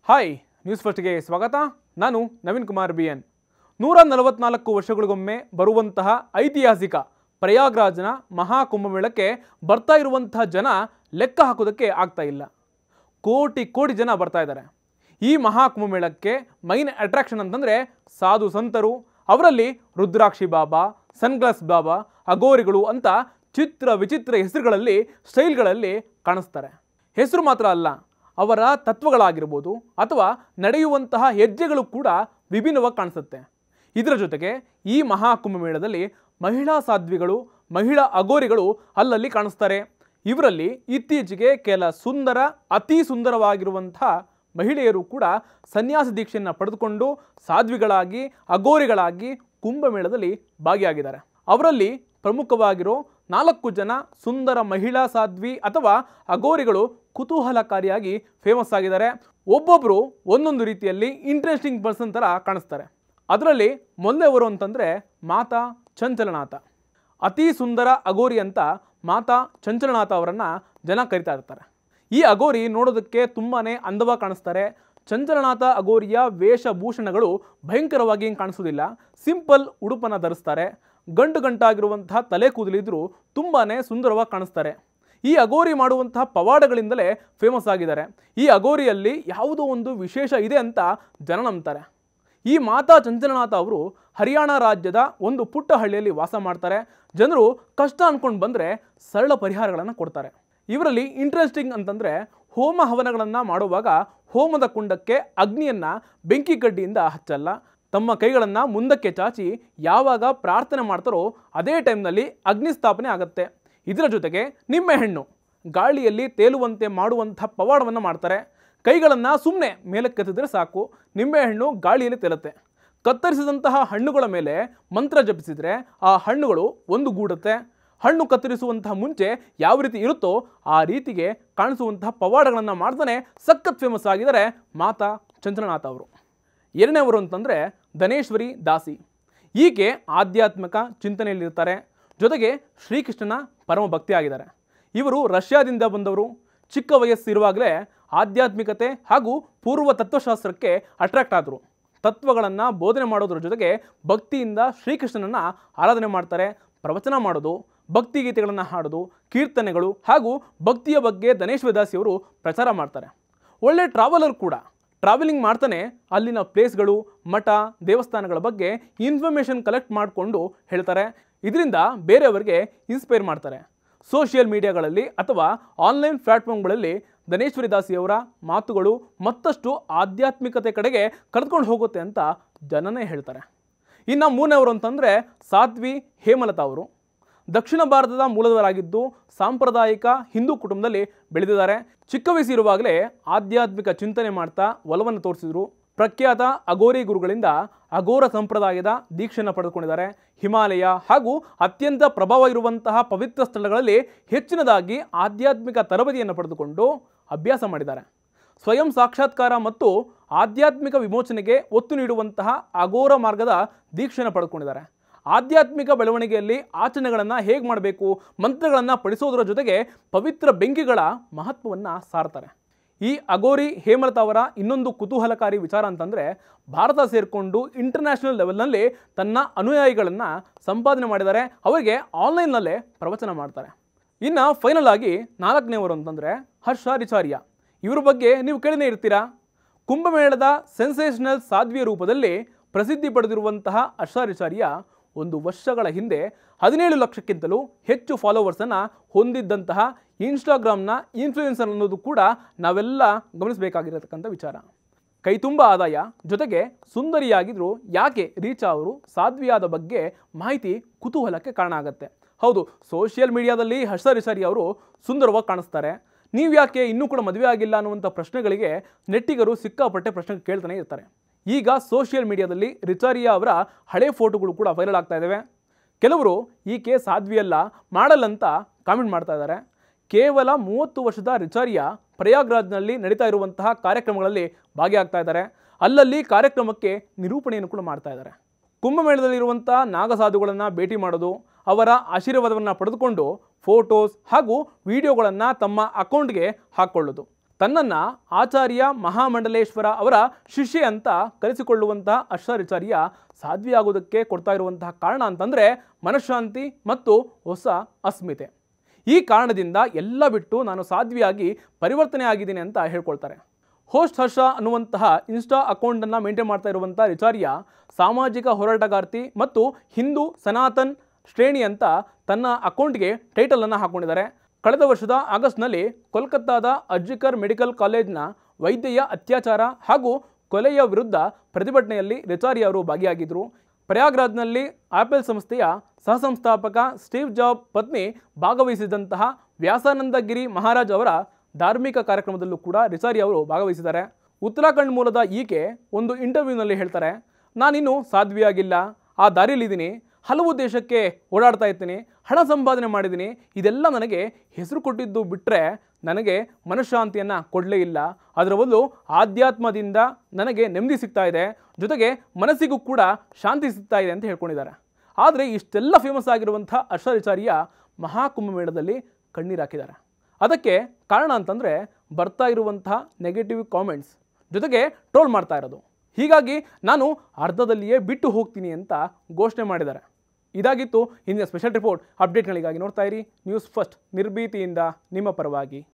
Hi news ಫಸ್ಟ್ಗೆ ಸ್ವಾಗತ. ನಾನು ನವೀನ್ ಕುಮಾರ್ BN. 144 ವರ್ಷಗಳಿಗೊಮ್ಮೆ ಬರುವಂತಹ ಐತಿಹಾಸಿಕ ಪ್ರಯಾಗ್ರಾಜ್ನ ಮಹಾಕುಂಭಮೇಳಕ್ಕೆ ಬರ್ತಾ ಇರುವಂತಹ ಜನ ಲೆಕ್ಕ ಹಾಕೋದಕ್ಕೆ ಆಗ್ತಾ ಇಲ್ಲ. ಕೋಟಿ ಜನ ಬರ್ತಾ ಇದ್ದಾರೆ. ಈ ಮಹಾಕುಂಭಮೇಳಕ್ಕೆ ಮೈನ್ ಅಟ್ರಾಕ್ಷನ್ ಅಂತಂದರೆ ಸಾಧು ಸಂತರು, ಅವರಲ್ಲಿ ರುದ್ರಾಕ್ಷಿ ಬಾಬಾ, ಸನ್ಗ್ಲಾಸ್ ಬಾಬಾ, ಅಗೋರಿಗಳು ಅಂತ ಚಿತ್ರ ವಿಚಿತ್ರ ಹೆಸರುಗಳಲ್ಲಿ ಸ್ಟೈಲ್ಗಳಲ್ಲಿ ಕಾಣಿಸ್ತಾರೆ. ಹೆಸರು ಮಾತ್ರ ಅಲ್ಲ, ಅವರ ತತ್ವಗಳಾಗಿರ್ಬೋದು ಅಥವಾ ನಡೆಯುವಂತಹ ಹೆಜ್ಜೆಗಳು ಕೂಡ ವಿಭಿನ್ನವಾಗಿ ಕಾಣಿಸುತ್ತೆ. ಇದರ ಜೊತೆಗೆ ಈ ಮಹಾಕುಂಭಮೇಳದಲ್ಲಿ ಮಹಿಳಾ ಸಾಧ್ವಿಗಳು, ಮಹಿಳಾ ಅಗೋರಿಗಳು ಅಲ್ಲಲ್ಲಿ ಕಾಣಿಸ್ತಾರೆ. ಇವರಲ್ಲಿ ಇತ್ತೀಚೆಗೆ ಕೆಲ ಅತಿ ಸುಂದರವಾಗಿರುವಂತಹ ಮಹಿಳೆಯರು ಕೂಡ ಸನ್ಯಾಸ ದೀಕ್ಷೆಯನ್ನು ಪಡೆದುಕೊಂಡು ಸಾಧ್ವಿಗಳಾಗಿ, ಅಗೋರಿಗಳಾಗಿ ಕುಂಭಮೇಳದಲ್ಲಿ ಭಾಗಿಯಾಗಿದ್ದಾರೆ. ಅವರಲ್ಲಿ ಪ್ರಮುಖವಾಗಿರೋ 4 ಜನ ಸುಂದರ ಮಹಿಳಾ ಸಾಧ್ವಿ ಅಥವಾ ಅಗೋರಿಗಳು ಕುತೂಹಲಕಾರಿಯಾಗಿ ಫೇಮಸ್ ಆಗಿದ್ದಾರೆ. ಒಬ್ಬೊಬ್ಬರು ಒಂದೊಂದು ರೀತಿಯಲ್ಲಿ ಇಂಟ್ರೆಸ್ಟಿಂಗ್ ಪರ್ಸನ್ ಥರ ಕಾಣಿಸ್ತಾರೆ. ಅದರಲ್ಲಿ ಮೊದಲನೆಯವರು ಅಂತಂದರೆ ಮಾತಾ ಚಂಚಲನಾಥ. ಅತಿ ಸುಂದರ ಅಗೋರಿ ಅಂತ ಮಾತಾ ಚಂಚಲನಾಥ ಅವರನ್ನು ಜನ ಕರಿತಾ ಇರ್ತಾರೆ. ಈ ಅಗೋರಿ ನೋಡೋದಕ್ಕೆ ತುಂಬಾ ಅಂದವಾಗಿ ಕಾಣಿಸ್ತಾರೆ. ಚಂಚಲನಾಥ ಅಗೋರಿಯ ವೇಷಭೂಷಣಗಳು ಭಯಂಕರವಾಗಿ ಕಾಣಿಸೋದಿಲ್ಲ. ಸಿಂಪಲ್ ಉಡುಪನ್ನು ಧರಿಸ್ತಾರೆ. ಗಂಟಾಗಿರುವಂತಹ ತಲೆ ಕೂದಲಿದ್ರೂ ತುಂಬಾ ಸುಂದರವಾಗಿ ಕಾಣಿಸ್ತಾರೆ. ಈ ಅಗೋರಿ ಮಾಡುವಂತಹ ಪವಾಡಗಳಿಂದಲೇ ಫೇಮಸ್ ಆಗಿದ್ದಾರೆ. ಈ ಅಗೋರಿಯಲ್ಲಿ ಯಾವುದೋ ಒಂದು ವಿಶೇಷ ಇದೆ ಅಂತ ಜನ ನಂಬ್ತಾರೆ. ಈ ಮಾತಾ ಚಂಚಲನಾಥ ಅವರು ಹರಿಯಾಣ ರಾಜ್ಯದ ಒಂದು ಪುಟ್ಟ ಹಳ್ಳಿಯಲ್ಲಿ ವಾಸ ಮಾಡ್ತಾರೆ. ಜನರು ಕಷ್ಟ ಅಂದ್ಕೊಂಡು ಬಂದರೆ ಸರಳ ಪರಿಹಾರಗಳನ್ನು ಕೊಡ್ತಾರೆ. ಇವರಲ್ಲಿ ಇಂಟ್ರೆಸ್ಟಿಂಗ್ ಅಂತಂದರೆ ಹೋಮ ಹವನಗಳನ್ನು ಮಾಡುವಾಗ ಹೋಮದ ಕುಂಡಕ್ಕೆ ಅಗ್ನಿಯನ್ನು ಬೆಂಕಿ ಕಡ್ಡಿಯಿಂದ ಹಚ್ಚಲ್ಲ. ತಮ್ಮ ಕೈಗಳನ್ನು ಮುಂದಕ್ಕೆ ಚಾಚಿ ಯಾವಾಗ ಪ್ರಾರ್ಥನೆ ಮಾಡ್ತಾರೋ ಅದೇ ಟೈಮ್ನಲ್ಲಿ ಅಗ್ನಿ ಸ್ಥಾಪನೆ ಆಗುತ್ತೆ. ಇದರ ಜೊತೆಗೆ ನಿಂಬೆಹಣ್ಣು ಗಾಳಿಯಲ್ಲಿ ತೇಲುವಂತೆ ಮಾಡುವಂಥ ಪವಾಡವನ್ನು ಮಾಡ್ತಾರೆ. ಕೈಗಳನ್ನು ಸುಮ್ಮನೆ ಮೇಲಕ್ಕೆತ್ತಿದ್ರೆ ಸಾಕು, ನಿಂಬೆಹಣ್ಣು ಗಾಳಿಯಲ್ಲಿ ತೇಲುತ್ತೆ. ಕತ್ತರಿಸಿದಂತಹ ಹಣ್ಣುಗಳ ಮೇಲೆ ಮಂತ್ರ ಜಪಿಸಿದರೆ ಆ ಹಣ್ಣುಗಳು ಒಂದುಗೂಡುತ್ತೆ. ಹಣ್ಣು ಕತ್ತರಿಸುವಂತಹ ಮುಂಚೆ ಯಾವ ರೀತಿ ಇರುತ್ತೋ ಆ ರೀತಿಗೆ ಕಾಣಿಸುವಂತಹ ಪವಾಡಗಳನ್ನು ಮಾಡ್ತಾನೆ ಸಖತ್ ಫೇಮಸ್ ಆಗಿದ್ದಾರೆ ಮಾತಾ ಚಂಚಲನಾಥ ಅವರು. ಎರಡನೇವರು ಅಂತಂದರೆ ಧನೇಶ್ವರಿ ದಾಸಿ. ಈಕೆ ಆಧ್ಯಾತ್ಮಿಕ ಚಿಂತನೆಯಲ್ಲಿರ್ತಾರೆ. ಜೊತೆಗೆ ಶ್ರೀಕೃಷ್ಣನ ಪರಮ ಭಕ್ತಿ ಆಗಿದ್ದಾರೆ. ಇವರು ರಷ್ಯಾದಿಂದ ಬಂದವರು. ಚಿಕ್ಕ ವಯಸ್ಸಿರುವಾಗಲೇ ಆಧ್ಯಾತ್ಮಿಕತೆ ಹಾಗೂ ಪೂರ್ವ ತತ್ವಶಾಸ್ತ್ರಕ್ಕೆ ಅಟ್ರಾಕ್ಟ್ ಆದರು. ತತ್ವಗಳನ್ನು ಬೋಧನೆ ಮಾಡೋದ್ರ ಜೊತೆಗೆ ಭಕ್ತಿಯಿಂದ ಶ್ರೀಕೃಷ್ಣನನ್ನು ಆರಾಧನೆ ಮಾಡ್ತಾರೆ. ಪ್ರವಚನ ಮಾಡೋದು, ಭಕ್ತಿಗೀತೆಗಳನ್ನು ಹಾಡೋದು, ಕೀರ್ತನೆಗಳು ಹಾಗೂ ಭಕ್ತಿಯ ಬಗ್ಗೆ ಧನೇಶ್ವರಿ ದಾಸಿಯವರು ಪ್ರಚಾರ ಮಾಡ್ತಾರೆ. ಒಳ್ಳೆ ಟ್ರಾವೆಲರ್ ಕೂಡ. ಟ್ರಾವೆಲಿಂಗ್ ಮಾಡ್ತಾನೆ ಅಲ್ಲಿನ ಪ್ಲೇಸ್ಗಳು, ಮಠ, ದೇವಸ್ಥಾನಗಳ ಬಗ್ಗೆ ಇನ್ಫಾರ್ಮೇಷನ್ ಕಲೆಕ್ಟ್ ಮಾಡಿಕೊಂಡು ಹೇಳ್ತಾರೆ. ಇದರಿಂದ ಬೇರೆಯವರಿಗೆ ಇನ್ಸ್ಪೈರ್ ಮಾಡ್ತಾರೆ. ಸೋಷಿಯಲ್ ಮೀಡಿಯಾಗಳಲ್ಲಿ ಅಥವಾ ಆನ್ಲೈನ್ ಪ್ಲ್ಯಾಟ್ಫಾರ್ಮ್ಗಳಲ್ಲಿ ಧನೇಶ್ವರಿ ದಾಸಿಯವರ ಮಾತುಗಳು ಮತ್ತಷ್ಟು ಆಧ್ಯಾತ್ಮಿಕತೆ ಕಡೆಗೆ ಕರೆದುಕೊಂಡು ಹೋಗುತ್ತೆ ಅಂತ ಜನನೇ ಹೇಳ್ತಾರೆ. ಇನ್ನು ಮೂರನೇವರು ಅಂತಂದರೆ ಸಾಧ್ವಿ ಹೇಮಲತಾ ಅವರು. ದಕ್ಷಿಣ ಭಾರತದ ಮೂಲದವರಾಗಿದ್ದು ಸಾಂಪ್ರದಾಯಿಕ ಹಿಂದೂ ಕುಟುಂಬದಲ್ಲಿ ಬೆಳೆದಿದ್ದಾರೆ. ಚಿಕ್ಕ ವಯಸ್ಸಿರುವಾಗಲೇ ಆಧ್ಯಾತ್ಮಿಕ ಚಿಂತನೆ ಮಾಡ್ತಾ ಒಲವನ್ನು ತೋರಿಸಿದ್ರು. ಪ್ರಖ್ಯಾತ ಅಗೋರಿ ಗುರುಗಳಿಂದ ಅಗೋರ ಸಂಪ್ರದಾಯದ ದೀಕ್ಷೆಯನ್ನು ಪಡೆದುಕೊಂಡಿದ್ದಾರೆ. ಹಿಮಾಲಯ ಹಾಗೂ ಅತ್ಯಂತ ಪ್ರಭಾವ ಇರುವಂತಹ ಪವಿತ್ರ ಸ್ಥಳಗಳಲ್ಲಿ ಹೆಚ್ಚಿನದಾಗಿ ಆಧ್ಯಾತ್ಮಿಕ ತರಬೇತಿಯನ್ನು ಪಡೆದುಕೊಂಡು ಅಭ್ಯಾಸ ಮಾಡಿದ್ದಾರೆ. ಸ್ವಯಂ ಸಾಕ್ಷಾತ್ಕಾರ ಮತ್ತು ಆಧ್ಯಾತ್ಮಿಕ ವಿಮೋಚನೆಗೆ ಒತ್ತು ನೀಡುವಂತಹ ಅಗೋರ ಮಾರ್ಗದ ದೀಕ್ಷೆಯನ್ನು ಪಡೆದುಕೊಂಡಿದ್ದಾರೆ. ಆಧ್ಯಾತ್ಮಿಕ ಬೆಳವಣಿಗೆಯಲ್ಲಿ ಆಚರಣೆಗಳನ್ನು ಹೇಗೆ ಮಾಡಬೇಕು, ಮಂತ್ರಗಳನ್ನು ಪಡಿಸೋದರ ಜೊತೆಗೆ ಪವಿತ್ರ ಬೆಂಕಿಗಳ ಮಹತ್ವವನ್ನು ಸಾರ್ತಾರೆ. ಈ ಅಗೋರಿ ಹೇಮಲತಾ ಅವರ ಇನ್ನೊಂದು ಕುತೂಹಲಕಾರಿ ವಿಚಾರ ಅಂತಂದರೆ ಭಾರತ ಸೇರಿಕೊಂಡು ಇಂಟರ್ನ್ಯಾಷನಲ್ ಲೆವೆಲ್ನಲ್ಲಿ ತನ್ನ ಅನುಯಾಯಿಗಳನ್ನು ಸಂಪಾದನೆ ಮಾಡಿದ್ದಾರೆ. ಅವರಿಗೆ ಆನ್ಲೈನ್ನಲ್ಲೇ ಪ್ರವಚನ ಮಾಡ್ತಾರೆ. ಇನ್ನು ಫೈನಲ್ ಆಗಿ 4ನೇವರು ಅಂತಂದರೆ ಹರ್ಷ ರಿಚಾರಿಯ. ಇವ್ರ ಬಗ್ಗೆ ನೀವು ಕೇಳಿನೇ ಇರ್ತೀರಾ. ಕುಂಭಮೇಳದ ಸೆನ್ಸೇಷನಲ್ ಸಾಧ್ವಿಯ ರೂಪದಲ್ಲಿ ಪ್ರಸಿದ್ಧಿ ಪಡೆದಿರುವಂತಹ ಹರ್ಷ ರಿಚಾರಿಯ ಒಂದು ವರ್ಷಗಳ ಹಿಂದೆ 17 ಲಕ್ಷಕ್ಕಿಂತಲೂ ಹೆಚ್ಚು ಫಾಲೋವರ್ಸನ್ನು ಹೊಂದಿದ್ದಂತಹ ಇನ್ಸ್ಟಾಗ್ರಾಮ್ನ ಇನ್ಫ್ಲೂಯೆನ್ಸರ್ ಅನ್ನೋದು ಕೂಡ ನಾವೆಲ್ಲ ಗಮನಿಸಬೇಕಾಗಿರತಕ್ಕಂಥ ವಿಚಾರ. ಕೈ ತುಂಬ ಆದಾಯ, ಜೊತೆಗೆ ಸುಂದರಿಯಾಗಿದ್ದರೂ ಯಾಕೆ ರೀಚಾ ಅವರು ಸಾಧ್ವಿಯಾದ ಬಗ್ಗೆ ಮಾಹಿತಿ ಕುತೂಹಲಕ್ಕೆ ಕಾರಣ ಆಗುತ್ತೆ. ಹೌದು, ಸೋಷಿಯಲ್ ಮೀಡಿಯಾದಲ್ಲಿ ಹರ್ಷ ರಿಚಾರಿ ಅವರು ಸುಂದರವಾಗಿ ಕಾಣಿಸ್ತಾರೆ. ನೀವು ಯಾಕೆ ಇನ್ನೂ ಕೂಡ ಮದುವೆ ಆಗಿಲ್ಲ ಅನ್ನುವಂಥ ಪ್ರಶ್ನೆಗಳಿಗೆ ನೆಟ್ಟಿಗರು ಸಿಕ್ಕಾಪಟ್ಟೆ ಪ್ರಶ್ನೆ ಕೇಳ್ತಾನೆ ಇರ್ತಾರೆ. ಈಗ ಸೋಷಿಯಲ್ ಮೀಡಿಯಾದಲ್ಲಿ ರಿಚಾರಿಯಾ ಅವರ ಹಳೆ ಫೋಟೋಗಳು ಕೂಡ ವೈರಲ್ ಆಗ್ತಾ ಇದ್ದಾವೆ. ಕೆಲವರು ಈಕೆ ಸಾಧ್ವಿಯಲ್ಲ, ಮಾಡಲ್ ಅಂತ ಕಾಮೆಂಟ್ ಮಾಡ್ತಾ ಇದ್ದಾರೆ. ಕೇವಲ 30 ವರ್ಷದ ರಿಚಾರಿಯಾ ಪ್ರಯಾಗ್ರಾಜ್ನಲ್ಲಿ ನಡೀತಾ ಇರುವಂತಹ ಕಾರ್ಯಕ್ರಮಗಳಲ್ಲಿ ಭಾಗಿಯಾಗ್ತಾ ಇದ್ದಾರೆ. ಅಲ್ಲಲ್ಲಿ ಕಾರ್ಯಕ್ರಮಕ್ಕೆ ನಿರೂಪಣೆಯನ್ನು ಕೂಡ ಮಾಡ್ತಾ ಇದ್ದಾರೆ. ಕುಂಭಮೇಳದಲ್ಲಿರುವಂಥ ನಾಗಸಾಧುಗಳನ್ನು ಭೇಟಿ ಮಾಡೋದು, ಅವರ ಆಶೀರ್ವಾದವನ್ನು ಪಡೆದುಕೊಂಡು ಫೋಟೋಸ್ ಹಾಗೂ ವಿಡಿಯೋಗಳನ್ನು ತಮ್ಮ ಅಕೌಂಟ್ಗೆ ಹಾಕ್ಕೊಳ್ಳೋದು. ತನ್ನನ್ನು ಆಚಾರ್ಯ ಮಹಾಮಂಡಲೇಶ್ವರ ಅವರ ಶಿಷ್ಯೆ ಅಂತ ಕರೆಸಿಕೊಳ್ಳುವಂತಹ ಅಶ್ವರಾಚಾರ್ಯ ಸಾಧ್ವಿಯಾಗೋದಕ್ಕೆ ಕೊಡ್ತಾ ಇರುವಂತಹ ಕಾರಣ ಅಂತಂದರೆ ಮನಃಶಾಂತಿ ಮತ್ತು ಹೊಸ ಅಸ್ಮಿತೆ. ಈ ಕಾರಣದಿಂದ ಎಲ್ಲ ಬಿಟ್ಟು ನಾನು ಸಾಧ್ವಿಯಾಗಿ ಪರಿವರ್ತನೆ ಆಗಿದ್ದೀನಿ ಅಂತ ಹೇಳ್ಕೊಳ್ತಾರೆ. ಹೋಸ್ಟ್ ಹರ್ಷ ಅನ್ನುವಂತಹ ಇನ್ಸ್ಟಾ ಅಕೌಂಟನ್ನು ಮೇಂಟೈನ್ ಮಾಡ್ತಾ ಇರುವಂಥ ಆಚಾರ್ಯ ಸಾಮಾಜಿಕ ಹೋರಾಟಗಾರ್ತಿ ಮತ್ತು ಹಿಂದೂ ಸನಾತನ್ ಶ್ರೇಣಿ ಅಂತ ತನ್ನ ಅಕೌಂಟ್ಗೆ ಟೈಟಲನ್ನು ಹಾಕೊಂಡಿದ್ದಾರೆ. ಕಳೆದ ವರ್ಷದ ಆಗಸ್ಟ್ನಲ್ಲಿ ಕೋಲ್ಕತ್ತಾದ ಅರ್ಜಿಕರ್ ಮೆಡಿಕಲ್ ಕಾಲೇಜ್ನ ವೈದ್ಯೆಯ ಅತ್ಯಾಚಾರ ಹಾಗೂ ಕೊಲೆಯ ವಿರುದ್ಧ ಪ್ರತಿಭಟನೆಯಲ್ಲಿ ರಿಚಾರಿ ಅವರು ಭಾಗಿಯಾಗಿದ್ದರು. ಪ್ರಯಾಗ್ರಾಜ್ನಲ್ಲಿ ಆಪಲ್ ಸಂಸ್ಥೆಯ ಸಹಸಂಸ್ಥಾಪಕ ಸ್ಟೀವ್ ಜಾಬ್ ಪತ್ನಿ ಭಾಗವಹಿಸಿದಂತಹ ವ್ಯಾಸಾನಂದಗಿರಿ ಮಹಾರಾಜ್ ಅವರ ಧಾರ್ಮಿಕ ಕಾರ್ಯಕ್ರಮದಲ್ಲೂ ಕೂಡ ರಿಚಾರಿ ಅವರು ಭಾಗವಹಿಸಿದ್ದಾರೆ. ಉತ್ತರಾಖಂಡ್ ಮೂಲದ ಈಕೆ ಒಂದು ಇಂಟರ್ವ್ಯೂನಲ್ಲಿ ಹೇಳ್ತಾರೆ, ನಾನಿನ್ನೂ ಸಾಧ್ವಿಯಾಗಿಲ್ಲ, ಆ ದಾರಿಯಲ್ಲಿದ್ದೀನಿ, ಹಲವು ದೇಶಕ್ಕೆ ಓಡಾಡ್ತಾ ಇರ್ತೀನಿ, ಹಣ ಸಂಪಾದನೆ ಮಾಡಿದ್ದೀನಿ, ಇದೆಲ್ಲ ನನಗೆ ಹೆಸರು ಕೊಟ್ಟಿದ್ದು ಬಿಟ್ಟರೆ ನನಗೆ ಮನಃಶಾಂತಿಯನ್ನು ಕೊಡಲೇ ಇಲ್ಲ. ಅದರ ಬದಲು ಆಧ್ಯಾತ್ಮದಿಂದ ನನಗೆ ನೆಮ್ಮದಿ ಸಿಗ್ತಾ ಇದೆ, ಜೊತೆಗೆ ಮನಸ್ಸಿಗೂ ಕೂಡ ಶಾಂತಿ ಸಿಗ್ತಾ ಇದೆ ಅಂತ ಹೇಳ್ಕೊಂಡಿದ್ದಾರೆ. ಆದರೆ ಇಷ್ಟೆಲ್ಲ ಫೇಮಸ್ ಆಗಿರುವಂಥ ಅಶ್ವರಾಚಾರ್ಯ ಮಹಾಕುಂಭಮೇಳದಲ್ಲಿ ಕಣ್ಣೀರು ಹಾಕಿದ್ದಾರೆ. ಅದಕ್ಕೆ ಕಾರಣ ಅಂತಂದರೆ ಬರ್ತಾ ಇರುವಂತಹ ನೆಗೆಟಿವ್ ಕಾಮೆಂಟ್ಸ್, ಜೊತೆಗೆ ಟ್ರೋಲ್ ಮಾಡ್ತಾ ಇರೋದು. ಹೀಗಾಗಿ ನಾನು ಅರ್ಧದಲ್ಲಿಯೇ ಬಿಟ್ಟು ಹೋಗ್ತೀನಿ ಅಂತ ಘೋಷಣೆ ಮಾಡಿದ್ದಾರೆ. ಇದಾಗಿತ್ತು ಇಂದಿನ ಸ್ಪೆಷಲ್ ರಿಪೋರ್ಟ್. ಅಪ್ಡೇಟ್ಗಳಿಗಾಗಿ ನೋಡ್ತಾ ಇರಿ ನ್ಯೂಸ್ ಫಸ್ಟ್, ನಿರ್ಭೀತಿಯಿಂದ ನಿಮ್ಮ ಪರವಾಗಿ.